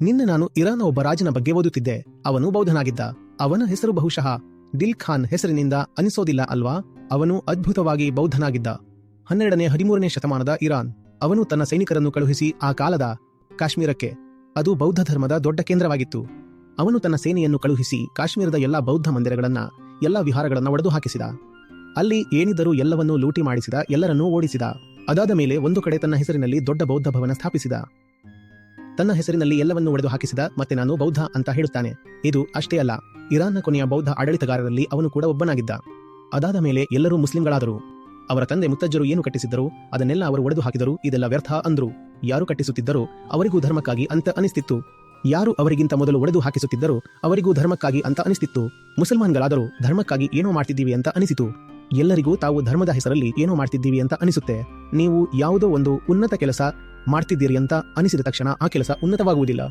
ನಿನ್ನೆ ನಾನು ಇರಾನ್ನ ಒಬ್ಬ ರಾಜನ ಬಗ್ಗೆ ಓದುತ್ತಿದ್ದೆ. ಅವನು ಬೌದ್ಧನಾಗಿದ್ದ. ಅವನ ಹೆಸರು ಬಹುಶಃ ದಿಲ್ ಖಾನ್ ಹೆಸರಿನಿಂದ ಅನಿಸೋದಿಲ್ಲ ಅಲ್ವಾ? ಅವನು ಅದ್ಭುತವಾಗಿ ಬೌದ್ಧನಾಗಿದ್ದ. 12ನೇ 13ನೇ ಶತಮಾನದ ಇರಾನ್. ಅವನು ತನ್ನ ಸೈನಿಕರನ್ನು ಕಳುಹಿಸಿ ಆ ಕಾಲದ ಕಾಶ್ಮೀರಕ್ಕೆ, ಅದು ಬೌದ್ಧ ಧರ್ಮದ ದೊಡ್ಡ ಕೇಂದ್ರವಾಗಿತ್ತು. ಅವನು ತನ್ನ ಸೇನೆಯನ್ನು ಕಳುಹಿಸಿ ಕಾಶ್ಮೀರದ ಎಲ್ಲಾ ಬೌದ್ಧ ಮಂದಿರಗಳನ್ನ, ಎಲ್ಲಾ ವಿಹಾರಗಳನ್ನ ಒಡೆದು ಹಾಕಿಸಿದ. ಅಲ್ಲಿ ಏನಿದ್ದರೂ ಎಲ್ಲವನ್ನೂ ಲೂಟಿ ಮಾಡಿಸಿದ, ಎಲ್ಲರನ್ನೂ ಓಡಿಸಿದ. ಅದಾದ ಮೇಲೆ ಒಂದು ಕಡೆ ತನ್ನ ಹೆಸರಿನಲ್ಲಿ ದೊಡ್ಡ ಬೌದ್ಧ ಭವನ ಸ್ಥಾಪಿಸಿದ. ತನ್ನ ಹೆಸರಿನಲ್ಲಿ ಎಲ್ಲವನ್ನೂ ಒಡೆದು ಹಾಕಿಸಿದ. ಮತ್ತೆ ನಾನು ಬೌದ್ಧ ಅಂತ ಹೇಳುತ್ತಾನೆ. ಇದು ಅಷ್ಟೇ ಅಲ್ಲ, ಇರಾನ್ನ ಕೊನೆಯ ಬೌದ್ಧ ಆಡಳಿತಗಾರರಲ್ಲಿ ಅವನು ಕೂಡ ಒಬ್ಬನಾಗಿದ್ದ. ಅದಾದ ಮೇಲೆ ಎಲ್ಲರೂ ಮುಸ್ಲಿಂಗಳಾದರು. ಅವರ ತಂದೆ ಮುತ್ತಜ್ಜರು ಏನು ಕಟ್ಟಿಸಿದ್ದರು ಅದನ್ನೆಲ್ಲ ಅವರು ಒಡೆದು ಹಾಕಿದರು. ಇದೆಲ್ಲ ವ್ಯರ್ಥ ಅಂದ್ರು. ಯಾರು ಕಟ್ಟಿಸುತ್ತಿದ್ದರೋ ಅವರಿಗೂ ಧರ್ಮಕ್ಕಾಗಿ ಅಂತ ಅನಿಸ್ತಿತ್ತು. ಯಾರು ಅವರಿಗಿಂತ ಮೊದಲು ಒಡೆದು ಹಾಕಿಸುತ್ತಿದ್ದರೋ ಅವರಿಗೂ ಧರ್ಮಕ್ಕಾಗಿ ಅಂತ ಅನಿಸ್ತಿತ್ತು. ಮುಸಲ್ಮಾನ್ಗಳಾದರೂ ಧರ್ಮಕ್ಕಾಗಿ ಏನೋ ಮಾಡ್ತಿದ್ದೀವಿ ಅಂತ ಅನಿಸಿತು. ಎಲ್ಲರಿಗೂ ತಾವು ಧರ್ಮದ ಹೆಸರಲ್ಲಿ ಏನೋ ಮಾಡ್ತಿದ್ದೀವಿ ಅಂತ ಅನಿಸುತ್ತೆ. ನೀವು ಯಾವುದೋ ಒಂದು ಉನ್ನತ ಕೆಲಸ ಮಾಡ್ತಿದ್ದೀರಿ ಅಂತ ಅನಿಸಿದ ತಕ್ಷಣ ಆ ಕೆಲಸ ಉನ್ನತವಾಗುವುದಿಲ್ಲ.